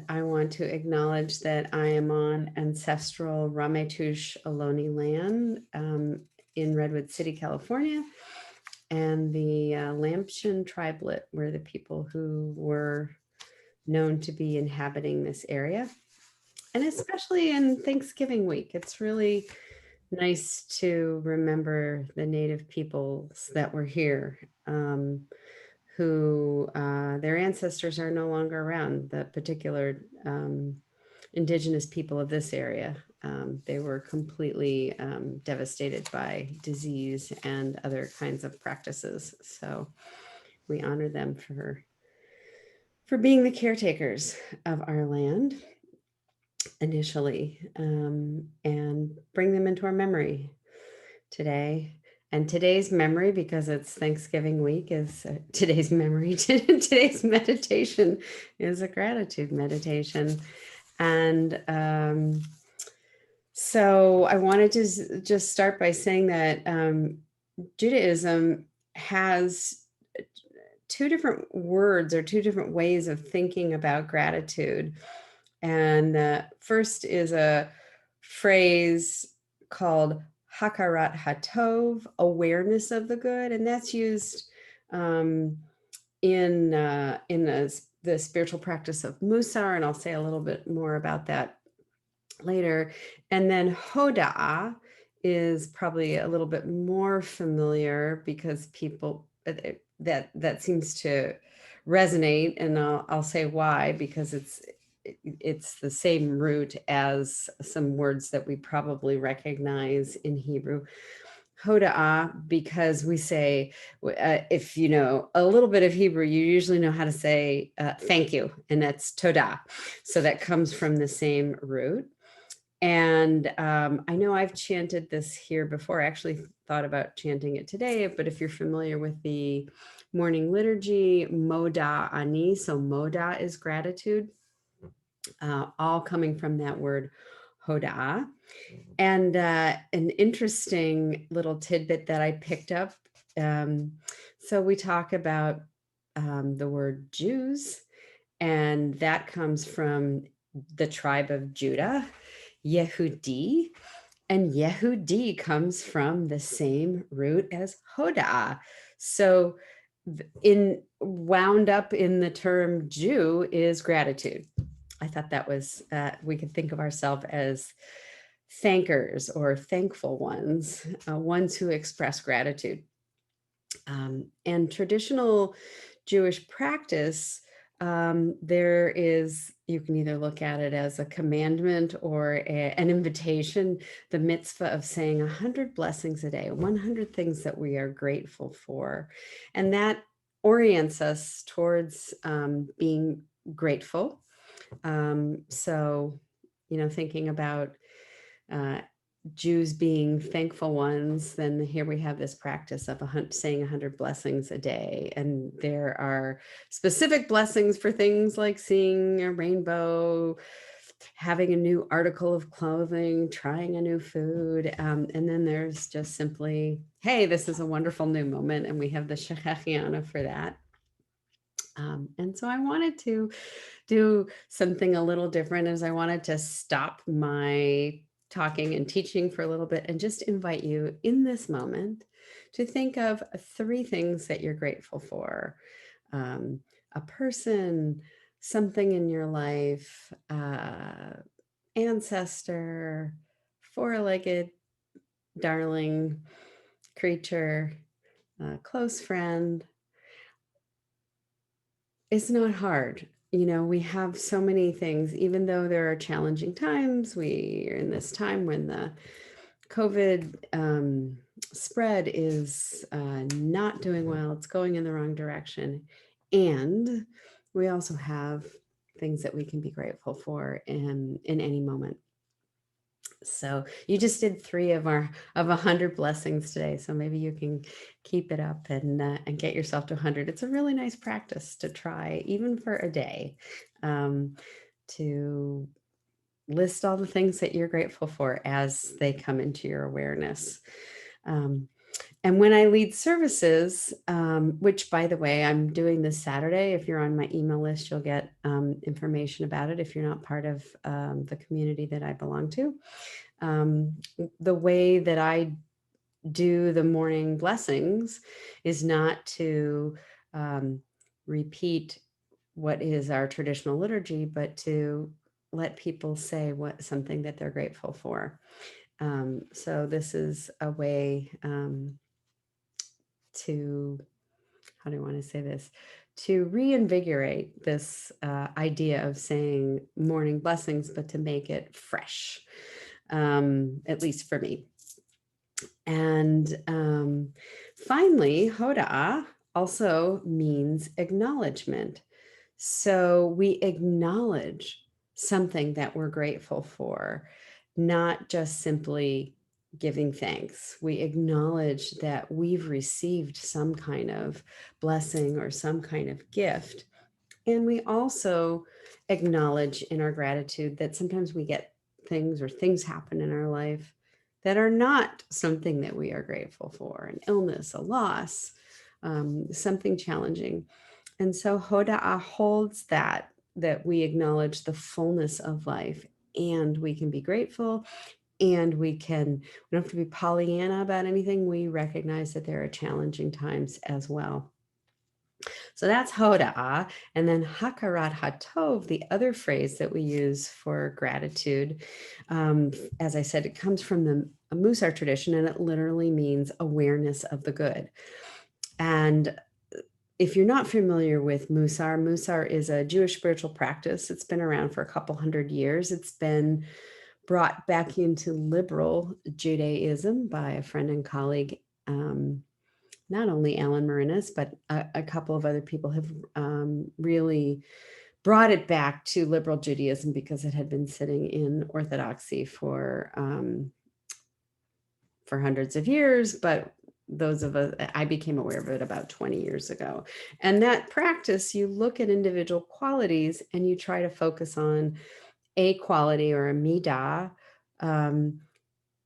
And I want to acknowledge that I am on ancestral Ramaytush Ohlone land in Redwood City, California, and the Lampshin tribelet were the people who were known to be inhabiting this area. And especially in Thanksgiving week, it's really nice to remember the native peoples that were here, who their ancestors are no longer around, the particular indigenous people of this area. They were completely devastated by disease and other kinds of practices. So we honor them for being the caretakers of our land initially, and bring them into our memory today. And today's memory, because it's Thanksgiving week, is today's memory. Today's meditation is a gratitude meditation. And so I wanted to just start by saying that Judaism has two different words or two different ways of thinking about gratitude. And first is a phrase called Hakarat Hatov, awareness of the good, and that's used in the spiritual practice of Musar, and I'll say a little bit more about that later. And then Hoda'ah is probably a little bit more familiar because people that seems to resonate, and I'll say why, because it's the same root as some words that we probably recognize in Hebrew. Hoda'ah, because we say, if you know a little bit of Hebrew, you usually know how to say thank you, and that's todah. So that comes from the same root. And I know I've chanted this here before. I actually thought about chanting it today, but if you're familiar with the morning liturgy, Moda Ani, so Moda is gratitude, all coming from that word Hoda'ah. And an interesting little tidbit that I picked up. So we talk about the word Jews, and that comes from the tribe of Judah, Yehudi, and Yehudi comes from the same root as Hoda'ah. So wound up in the term Jew is gratitude. I thought that was, we could think of ourselves as thankers or thankful ones, ones who express gratitude. And traditional Jewish practice, there is, you can either look at it as a commandment or an invitation, the mitzvah of saying 100 blessings a day, 100 things that we are grateful for. And that orients us towards being grateful. So, thinking about Jews being thankful ones, then here we have this practice of saying 100 blessings a day. And there are specific blessings for things like seeing a rainbow, having a new article of clothing, trying a new food. And then there's just simply, hey, this is a wonderful new moment. And we have the Shechechiana for that. And so I wanted to do something a little different, as I wanted to stop my talking and teaching for a little bit and just invite you in this moment to think of 3 things that you're grateful for. A person, something in your life, ancestor, 4-legged darling creature, close friend. It's not hard. We have so many things, even though there are challenging times. We are in this time when the COVID spread is not doing well. It's going in the wrong direction. And we also have things that we can be grateful for in any moment. So you just did 3 of 100 blessings today. So maybe you can keep it up and get yourself to 100. It's a really nice practice to try, even for a day, to list all the things that you're grateful for as they come into your awareness. And when I lead services, which, by the way, I'm doing this Saturday. If you're on my email list, you'll get information about it if you're not part of the community that I belong to. The way that I do the morning blessings is not to repeat what is our traditional liturgy, but to let people say something that they're grateful for. So this is a way to, how do I want to say this? To reinvigorate this idea of saying morning blessings, but to make it fresh, at least for me. And finally, Hoda'ah also means acknowledgement. So we acknowledge something that we're grateful for, not just simply giving thanks. We acknowledge that we've received some kind of blessing or some kind of gift. And we also acknowledge in our gratitude that sometimes we get things or things happen in our life that are not something that we are grateful for, an illness, a loss, something challenging. And so Hoda'ah holds that we acknowledge the fullness of life, and we can be grateful, and we don't have to be Pollyanna about anything. We recognize that there are challenging times as well. So that's Hoda'ah. And then Hakarat Hatov, the other phrase that we use for gratitude, as I said, it comes from the Musar tradition, and it literally means awareness of the good. And if you're not familiar with Musar, Musar is a Jewish spiritual practice. It's been around for a couple hundred years. It's been brought back into liberal Judaism by a friend and colleague, not only Alan Marinas, but a couple of other people have really brought it back to liberal Judaism because it had been sitting in Orthodoxy for hundreds of years. But those of us, I became aware of it about 20 years ago. And that practice, you look at individual qualities and you try to focus on a quality or a midah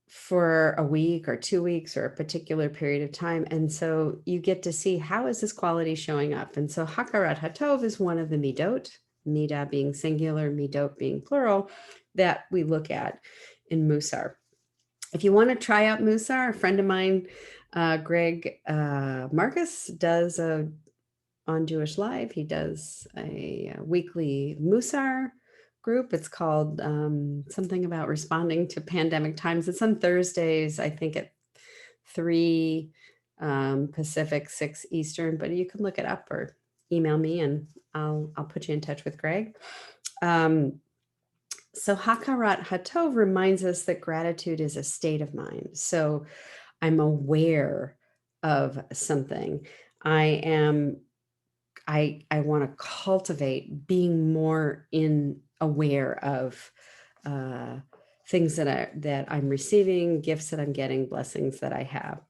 for a week or 2 weeks or a particular period of time. And so you get to see, how is this quality showing up? And so Hakarat Hatov is one of the midot, midah being singular, midot being plural, that we look at in Musar. If you want to try out Musar, a friend of mine, Greg Marcus, does on Jewish Live, he does a weekly Musar group. It's called something about responding to pandemic times. It's on Thursdays, I think at 3 Pacific, 6 Eastern, but you can look it up or email me and I'll put you in touch with Greg. So Hakarat Hatov reminds us that gratitude is a state of mind. So I'm aware of something. I want to cultivate being more aware of things that I'm receiving, gifts that I'm getting, blessings that I have.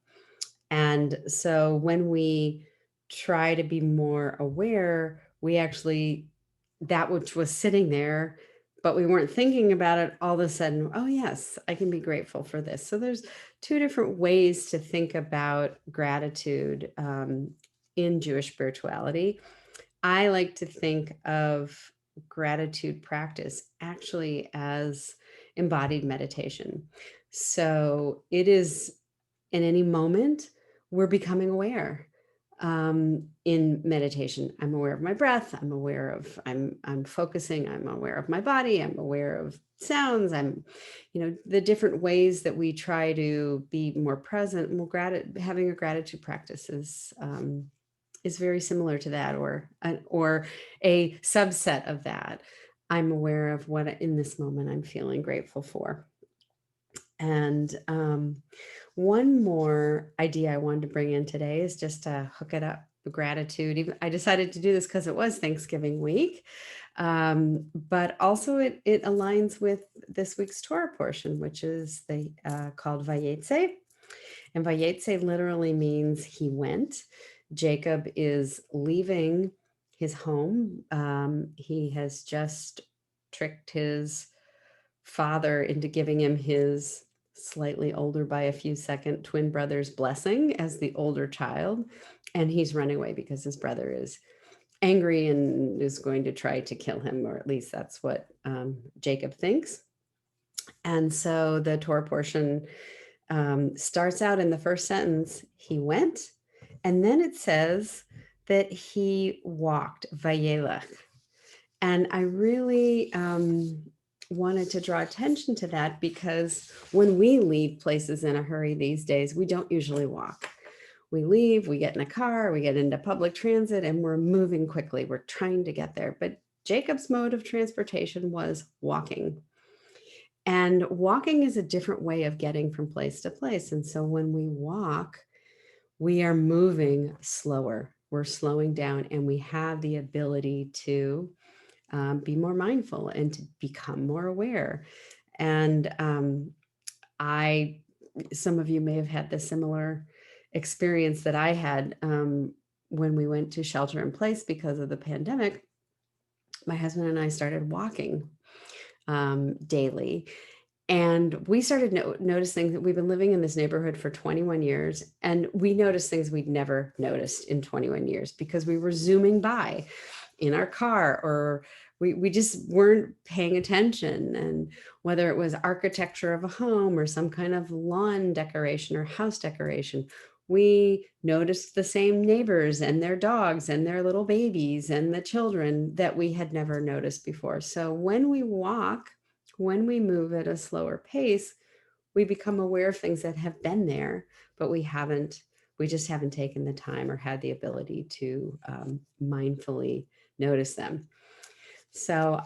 And so when we try to be more aware, we actually, that which was sitting there, but we weren't thinking about it, all of a sudden, oh yes, I can be grateful for this. So there's 2 different ways to think about gratitude in Jewish spirituality. I like to think of gratitude practice actually as embodied meditation. So it is, in any moment, we're becoming aware. In meditation, I'm aware of my breath. I'm aware of, I'm focusing. I'm aware of my body. I'm aware of sounds. I'm, the different ways that we try to be more present. Having a gratitude practice is very similar to that, or a subset of that. I'm aware of what in this moment I'm feeling grateful for. And one more idea I wanted to bring in today is just to hook it up with gratitude. I decided to do this because it was Thanksgiving week, but also it aligns with this week's Torah portion, which is called Vayetze. And Vayetze literally means he went. Jacob is leaving his home. He has just tricked his father into giving him his slightly older by a few seconds, twin brother's blessing as the older child. And he's running away because his brother is angry and is going to try to kill him, or at least that's what Jacob thinks. And so the Torah portion starts out in the first sentence, he went, and then it says that he walked, vayelech. And I really wanted to draw attention to that, because when we leave places in a hurry these days, we don't usually walk. We leave, we get in a car, we get into public transit, and we're moving quickly. We're trying to get there. But Jacob's mode of transportation was walking. And walking is a different way of getting from place to place. And so when we walk, we are moving slower. We're slowing down, and we have the ability to be more mindful and to become more aware. And some of you may have had the similar experience that I had when we went to shelter in place because of the pandemic. My husband and I started walking daily. And we started noticing that we've been living in this neighborhood for 21 years, and we noticed things we'd never noticed in 21 years because we were zooming by in our car, or we just weren't paying attention. And whether it was architecture of a home or some kind of lawn decoration or house decoration, we noticed the same neighbors and their dogs and their little babies and the children that we had never noticed before. So when we walk, when we move at a slower pace, we become aware of things that have been there, but we just haven't taken the time or had the ability to mindfully notice them. So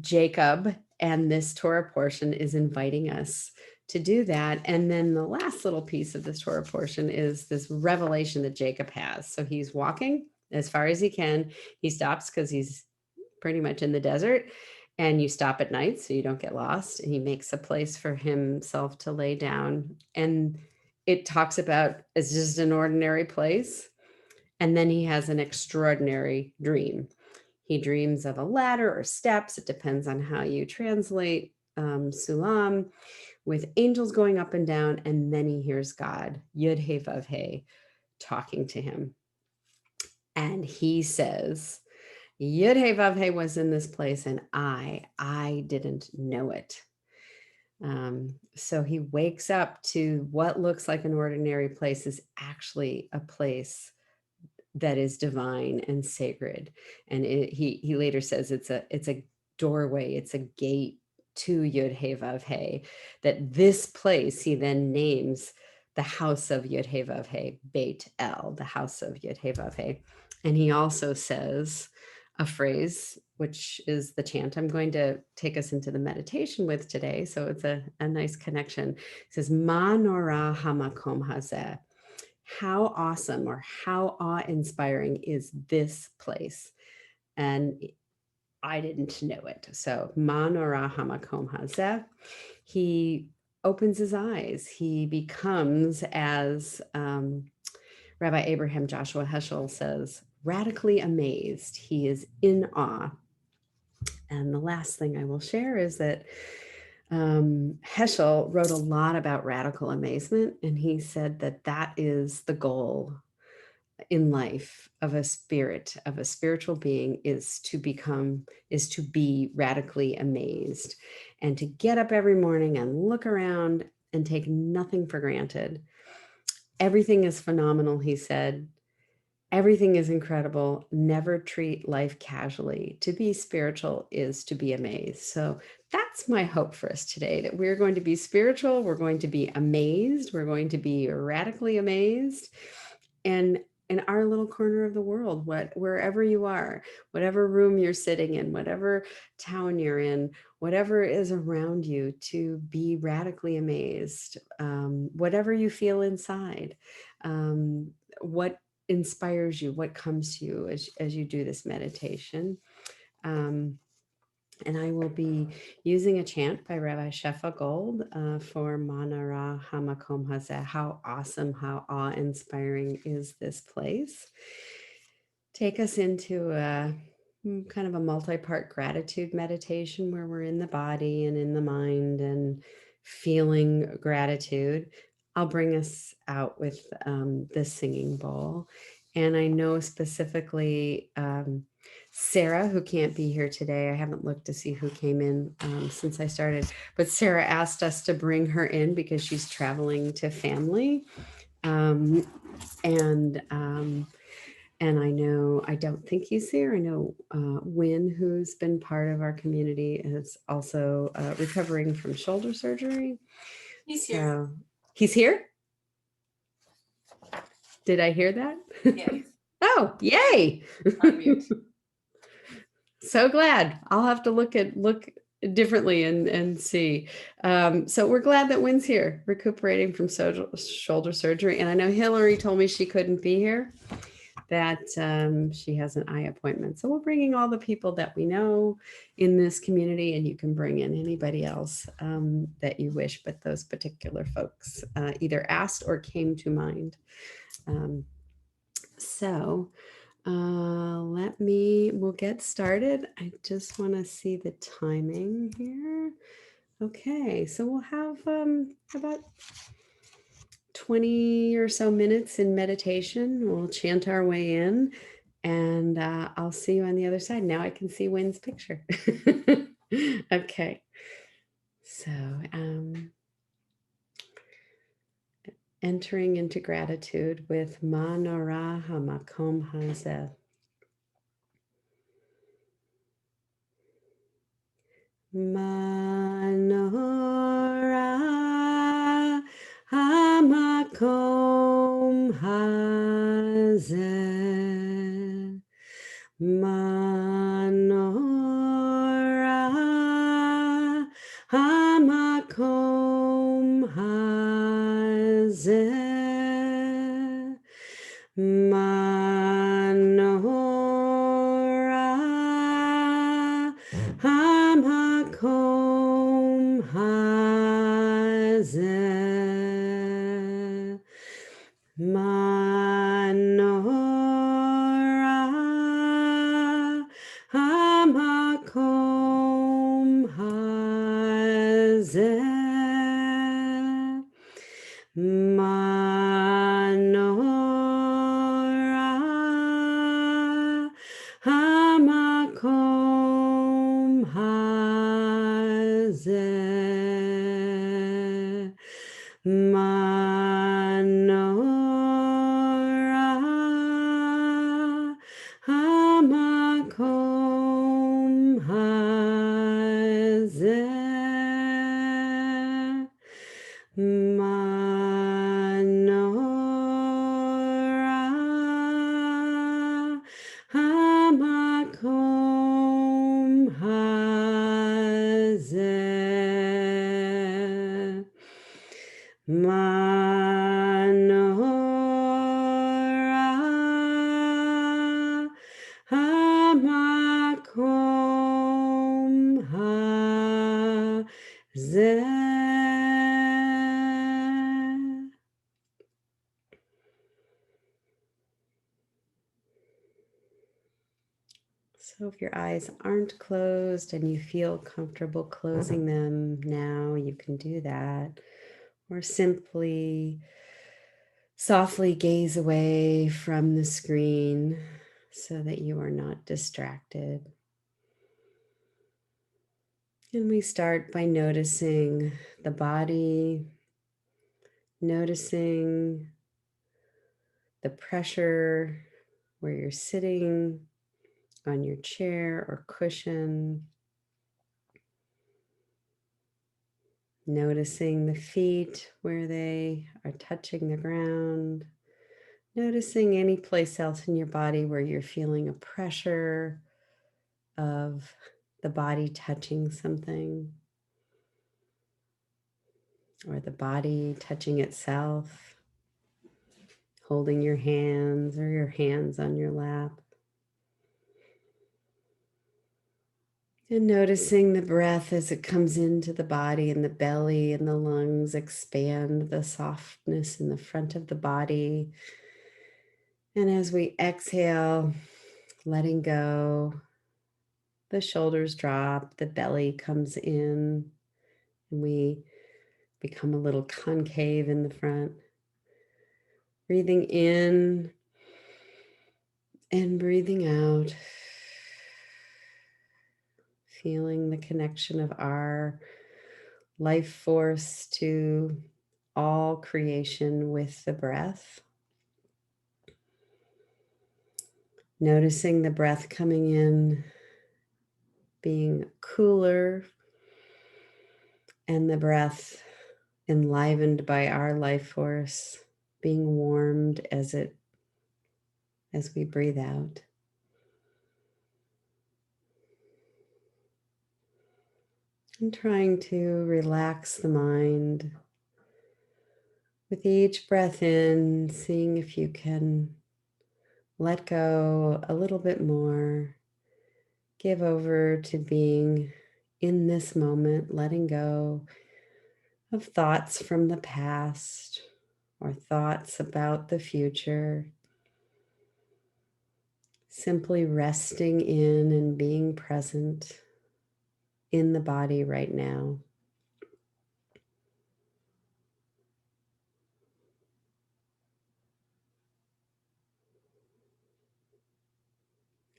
Jacob and this Torah portion is inviting us to do that. And then the last little piece of this Torah portion is this revelation that Jacob has. So he's walking as far as he can. He stops because he's pretty much in the desert, and you stop at night so you don't get lost. And he makes a place for himself to lay down. And it talks about it's just an ordinary place. And then he has an extraordinary dream. He dreams of a ladder or steps. It depends on how you translate Sulam, with angels going up and down. And then he hears God, Yud He Vav He, talking to him. And he says, Yud He Vav He was in this place, and I didn't know it. So he wakes up to what looks like an ordinary place is actually a place that is divine and sacred. And he later says it's a doorway, it's a gate to Yud He Vav He, that this place he then names the house of Yud He Vav He, Beit El, the house of Yud He Vav He. And he also says a phrase, which is the chant I'm going to take us into the meditation with today. So it's a nice connection. It says, Ma Nora HaMakom HaZeh. How awesome or how awe-inspiring is this place? And I didn't know it. So Ma Nora HaMakom HaZeh. He opens his eyes. He becomes, as Rabbi Abraham Joshua Heschel says, radically amazed. He is in awe. And the last thing I will share is that Heschel wrote a lot about radical amazement, and he said that that is the goal in life of a spirit, of a spiritual being, is to be radically amazed, and to get up every morning and look around and take nothing for granted. Everything is phenomenal, he said. Everything is incredible. Never treat life casually. To be spiritual is to be amazed. So that's my hope for us today, that we're going to be spiritual. We're going to be amazed. We're going to be radically amazed. And in our little corner of the world, wherever you are, whatever room you're sitting in, whatever town you're in, whatever is around you, to be radically amazed, whatever you feel inside, what inspires you, what comes to you as you do this meditation. And I will be using a chant by Rabbi Shefa Gold for Ma Nora HaMakom HaZeh. How awesome, how awe-inspiring is this place? Take us into a kind of a multi-part gratitude meditation where we're in the body and in the mind and feeling gratitude, I'll bring us out with the singing bowl. And I know specifically Sarah, who can't be here today. I haven't looked to see who came in since I started, but Sarah asked us to bring her in because she's traveling to family. Um, and I know, I don't think he's here. I know Wynn, who's been part of our community, is also recovering from shoulder surgery. He's here. He's here? Did I hear that? Yes. Oh, yay. Unmute. So glad. I'll have to look differently and see. So we're glad that Wynn's here, recuperating from shoulder surgery. And I know Hillary told me she couldn't be here, that she has an eye appointment. So we're bringing all the people that we know in this community, and you can bring in anybody else that you wish, but those particular folks either asked or came to mind. We'll get started. I just want to see the timing here. Okay, so we'll have about 20 or so minutes in meditation. We'll chant our way in, and I'll see you on the other side. Now I can see Wynn's picture. Okay, so entering into gratitude with Ma Nora HaMakom HaZeh. Ma Nora HaMakom HaZeh. Ma Nora HaMakom HaZeh. Ma Nora HaMakom HaZeh. Ma Nora HaMakom HaZeh. Ma Nora HaMakom HaZeh. Ma Nora HaMakom HaZeh. Ma Nora HaMakom HaZeh. Ma Nora HaMakom HaZeh. So if your eyes aren't closed and you feel comfortable closing them now, you can do that. Or simply softly gaze away from the screen so that you are not distracted. And we start by noticing the body, noticing the pressure where you're sitting on your chair or cushion. Noticing the feet where they are touching the ground. Noticing any place else in your body where you're feeling a pressure of the body touching something, or the body touching itself, holding your hands or your hands on your lap. And noticing the breath as it comes into the body, and the belly and the lungs expand the softness in the front of the body. And as we exhale, letting go, the shoulders drop, the belly comes in, and we become a little concave in the front. Breathing in and breathing out. Feeling the connection of our life force to all creation with the breath. Noticing the breath coming in, being cooler, and the breath enlivened by our life force, being warmed as we breathe out. And trying to relax the mind with each breath in, seeing if you can let go a little bit more, give over to being in this moment, letting go of thoughts from the past or thoughts about the future. Simply resting in and being present in the body right now.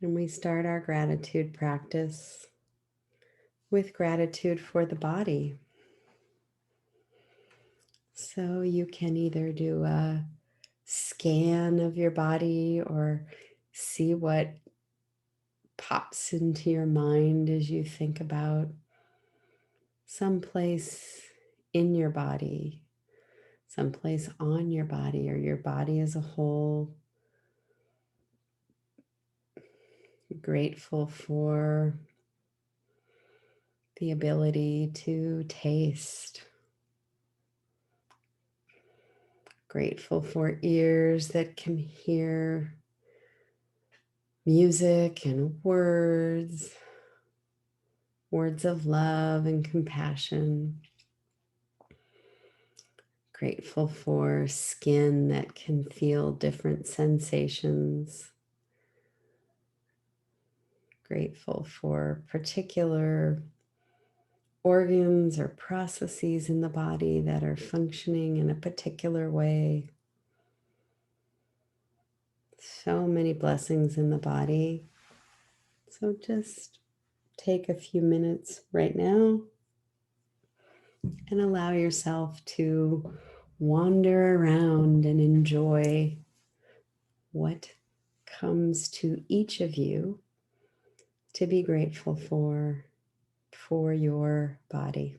And we start our gratitude practice with gratitude for the body. So you can either do a scan of your body or see what pops into your mind as you think about someplace in your body, someplace on your body, or your body as a whole. Grateful for the ability to taste. Grateful for ears that can hear music and words of love and compassion. Grateful for skin that can feel different sensations. Grateful for particular organs or processes in the body that are functioning in a particular way. So many blessings in the body. So just take a few minutes right now and allow yourself to wander around and enjoy what comes to each of you to be grateful for your body.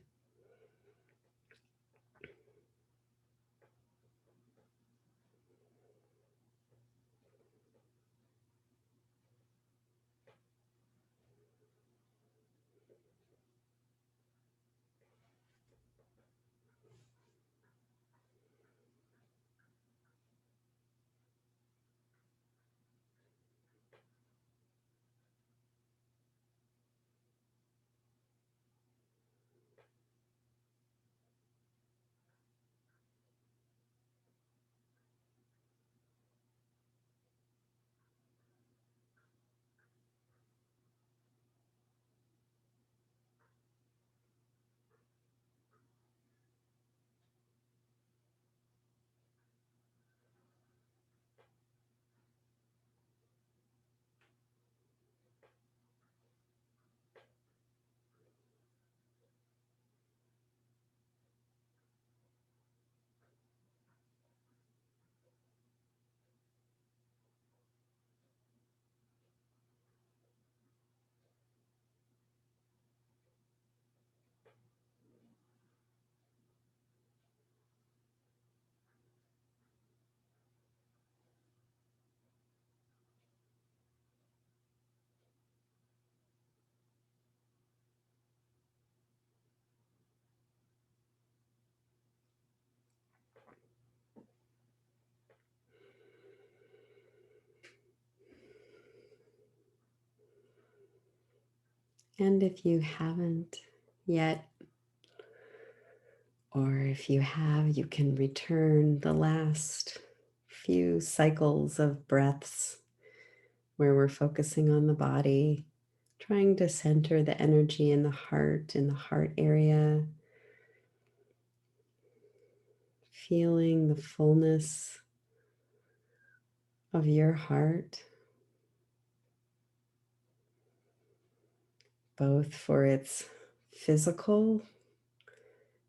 And if you haven't yet, or if you have, you can return the last few cycles of breaths where we're focusing on the body, trying to center the energy in the heart area, feeling the fullness of your heart, both for its physical,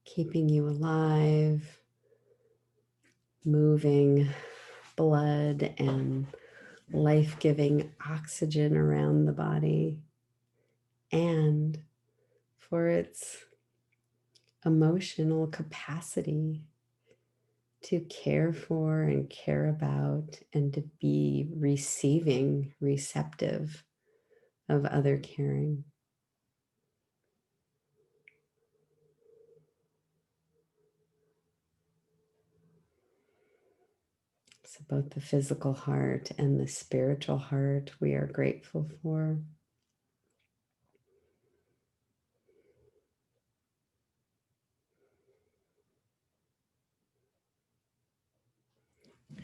keeping you alive, moving blood and life-giving oxygen around the body, and for its emotional capacity to care for and care about and to be receiving, receptive of other caring. So both the physical heart and the spiritual heart we are grateful for.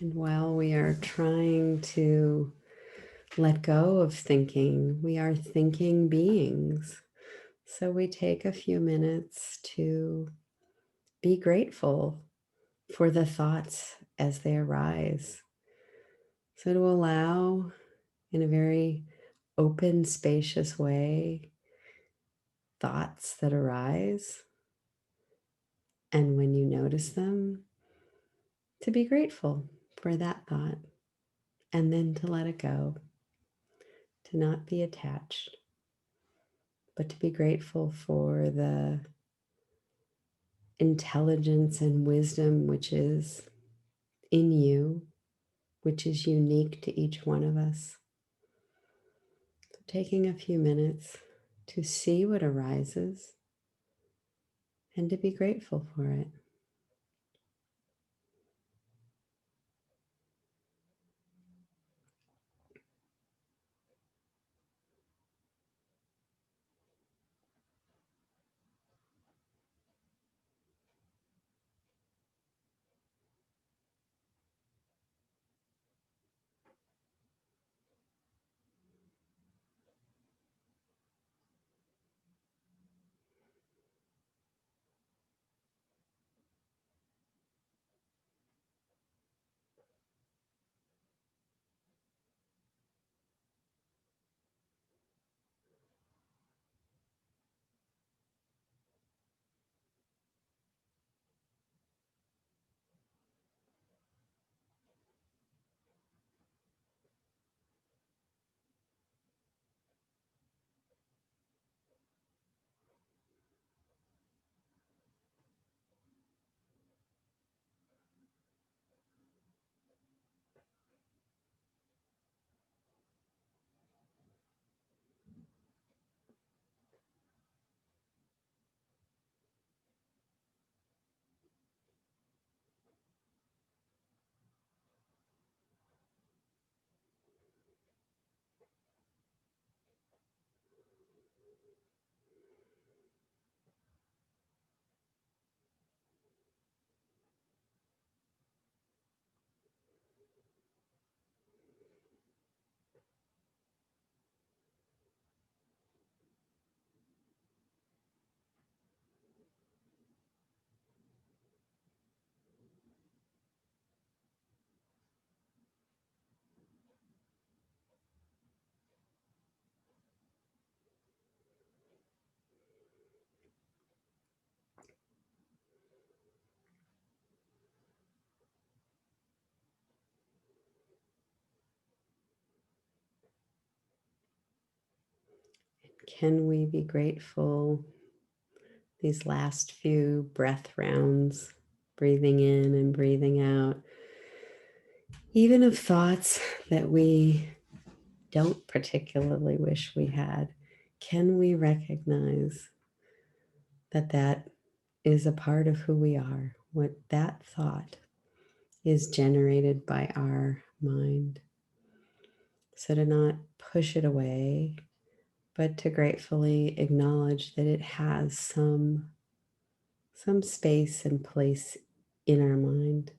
And while we are trying to let go of thinking, we are thinking beings. So we take a few minutes to be grateful for the thoughts as they arise. So to allow, in a very open, spacious way, thoughts that arise. And when you notice them, to be grateful for that thought and then to let it go, to not be attached, but to be grateful for the intelligence and wisdom which is in you, which is unique to each one of us. So taking a few minutes to see what arises and to be grateful for it. Can we be grateful these last few breath rounds, breathing in and breathing out, even of thoughts that we don't particularly wish we had? Can we recognize that that is a part of who we are? What that thought is generated by our mind. So to not push it away, but to gratefully acknowledge that it has some space and place in our mind.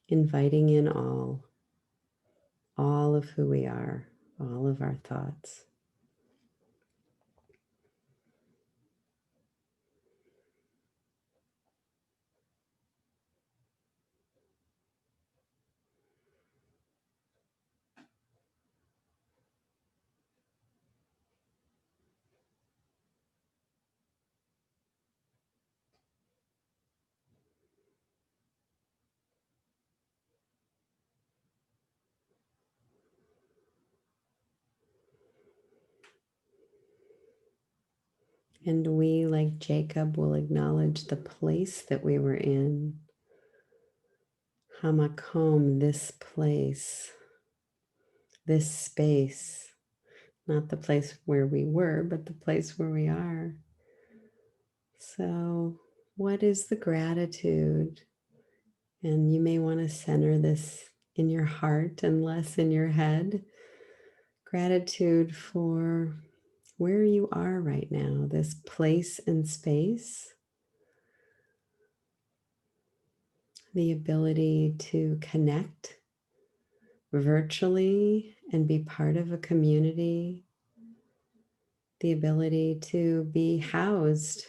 Inviting in all of who we are, all of our thoughts. And we, like Jacob, will acknowledge the place that we were in. Hamakom, this place, this space, not the place where we were, but the place where we are. So, what is the gratitude? And you may want to center this in your heart and less in your head. Gratitude for where you are right now, this place and space, the ability to connect virtually and be part of a community, the ability to be housed.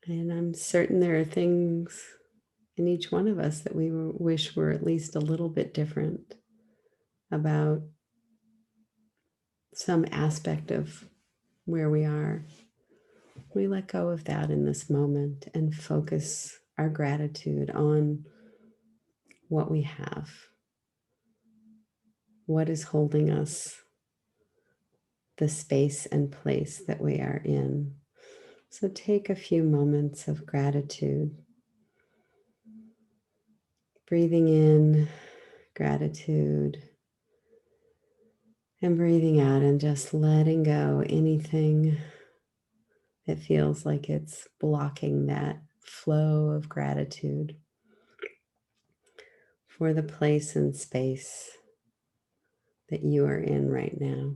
And I'm certain there are things in each one of us that we wish were at least a little bit different about some aspect of where we are. We let go of that in this moment and focus our gratitude on what we have, what is holding us, the space and place that we are in. So take a few moments of gratitude. Breathing in gratitude and breathing out and just letting go anything that feels like it's blocking that flow of gratitude for the place and space that you are in right now.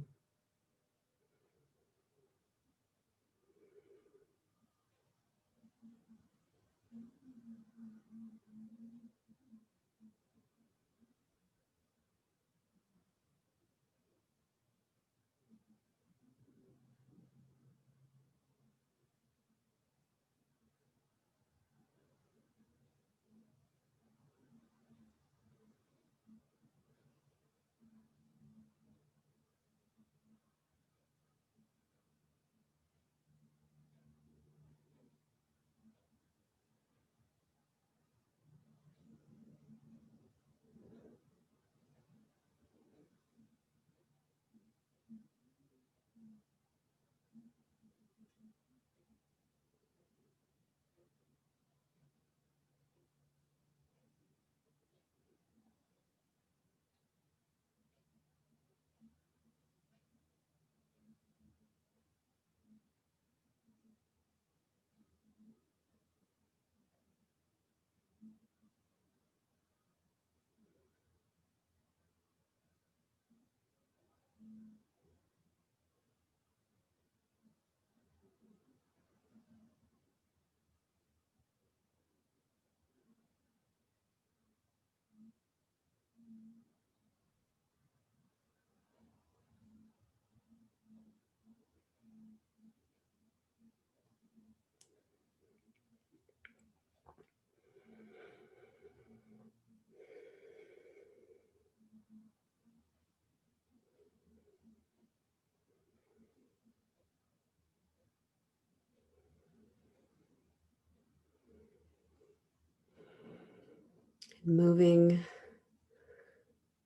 Moving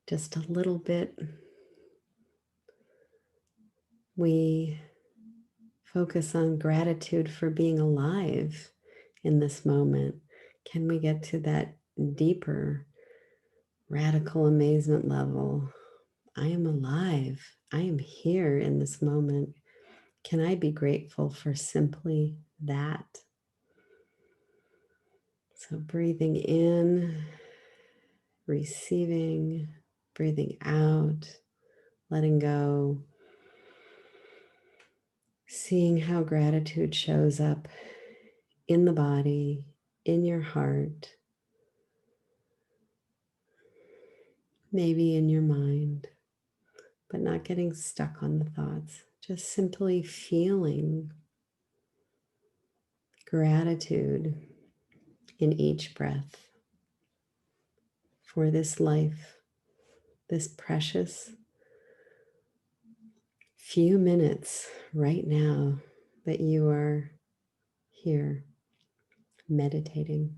just a little bit, we focus on gratitude for being alive in this moment. Can we get to that deeper, radical amazement level? I am alive. I am here in this moment. Can I be grateful for simply that? So breathing in, receiving, breathing out, letting go, seeing how gratitude shows up in the body, in your heart, maybe in your mind, but not getting stuck on the thoughts, just simply feeling gratitude in each breath for this life, this precious few minutes right now that you are here meditating.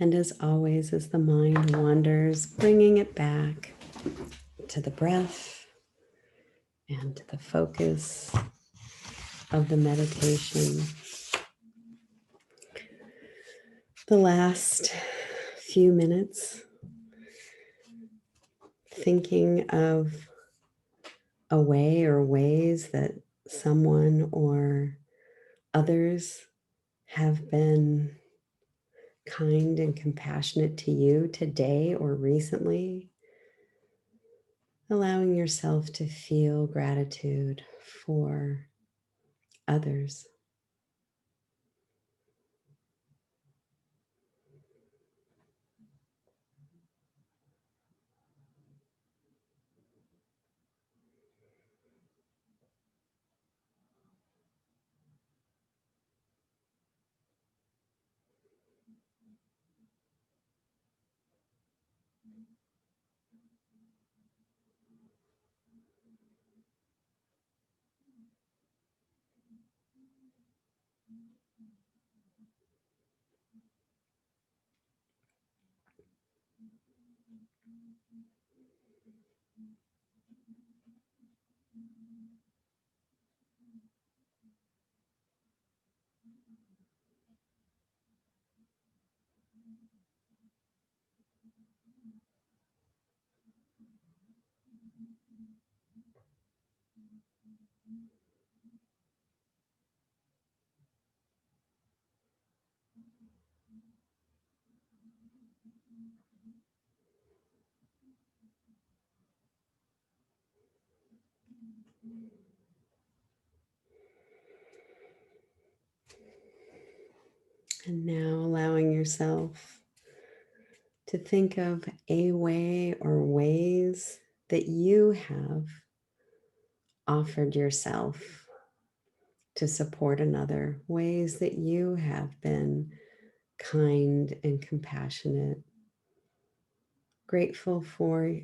And as always, as the mind wanders, bringing it back to the breath and to the focus of the meditation. The last few minutes, thinking of a way or ways that someone or others have been kind and compassionate to you today or recently, allowing yourself to feel gratitude for others. And now allowing yourself to think of a way or ways that you have offered yourself to support another, ways that you have been kind and compassionate, grateful for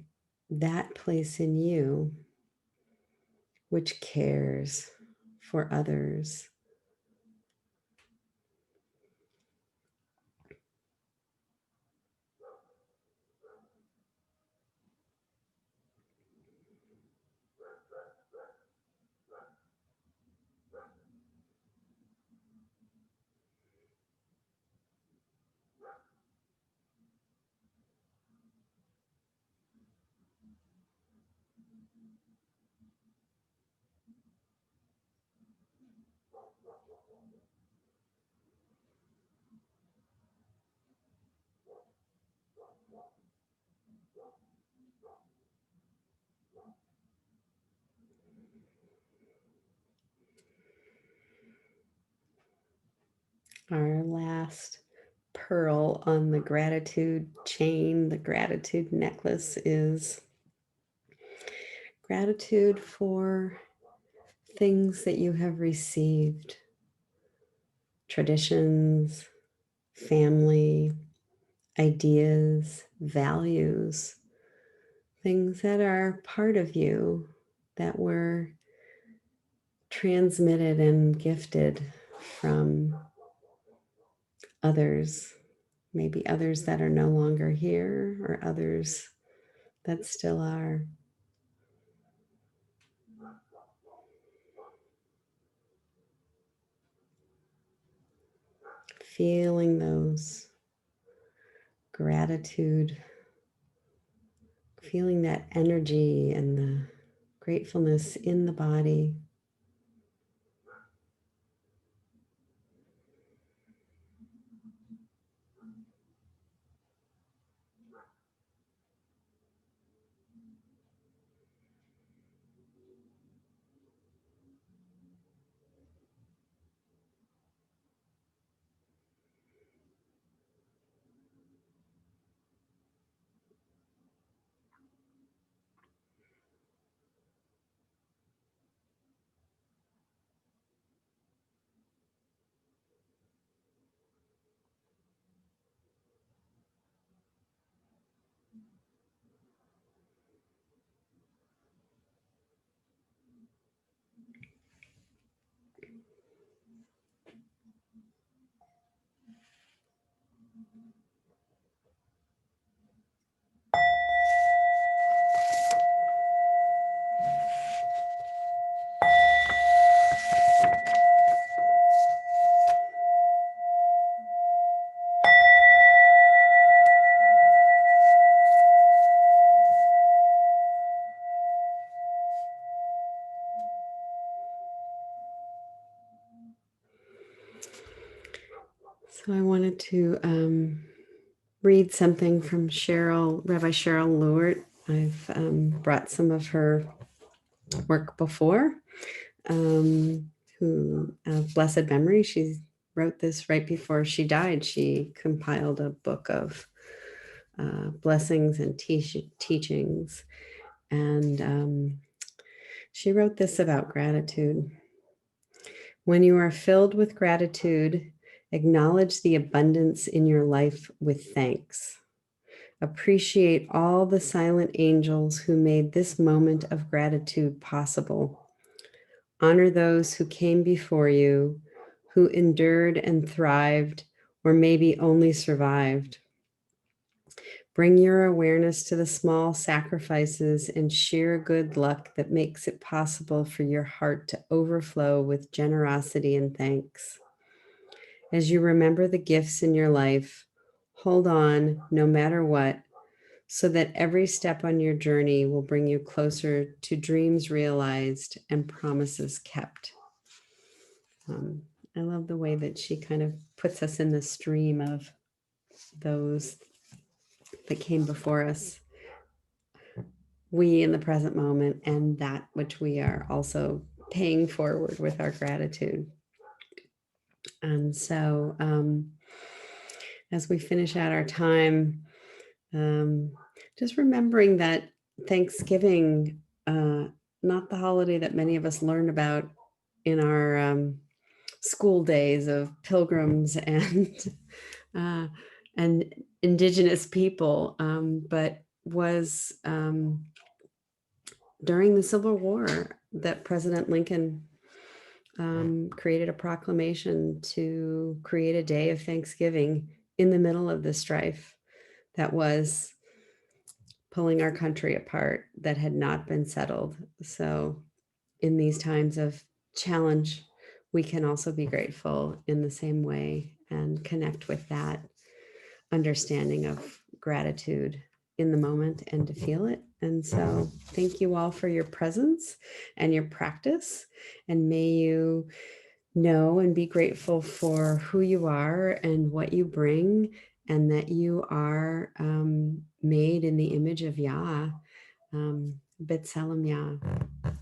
that place in you which cares for others. Our last pearl on the gratitude chain, the gratitude necklace, is gratitude for things that you have received, traditions, family, ideas, values, things that are part of you that were transmitted and gifted from others, maybe others that are no longer here or others that still are. Feeling those gratitude, feeling that energy and the gratefulness in the body. So I wanted to read something from Rabbi Sheryl Lewart. I've brought some of her work before, who of blessed memory. She wrote this right before she died. She compiled a book of blessings and teachings. And she wrote this about gratitude. When you are filled with gratitude, acknowledge the abundance in your life with thanks. Appreciate all the silent angels who made this moment of gratitude possible. Honor those who came before you, who endured and thrived, or maybe only survived. Bring your awareness to the small sacrifices and sheer good luck that makes it possible for your heart to overflow with generosity and thanks. As you remember the gifts in your life, hold on no matter what, so that every step on your journey will bring you closer to dreams realized and promises kept. I love the way that she kind of puts us in the stream of those that came before us, we in the present moment, and that which we are also paying forward with our gratitude. And so as we finish out our time, just remembering that Thanksgiving, not the holiday that many of us learn about in our school days of pilgrims and indigenous people, but was during the Civil War that President Lincoln created a proclamation to create a day of Thanksgiving in the middle of the strife that was pulling our country apart, that had not been settled. So in these times of challenge, we can also be grateful in the same way and connect with that understanding of gratitude in the moment and to feel it. And so thank you all for your presence and your practice, and may you know and be grateful for who you are and what you bring, and that you are made in the image of Yah, B'Tselem Yah.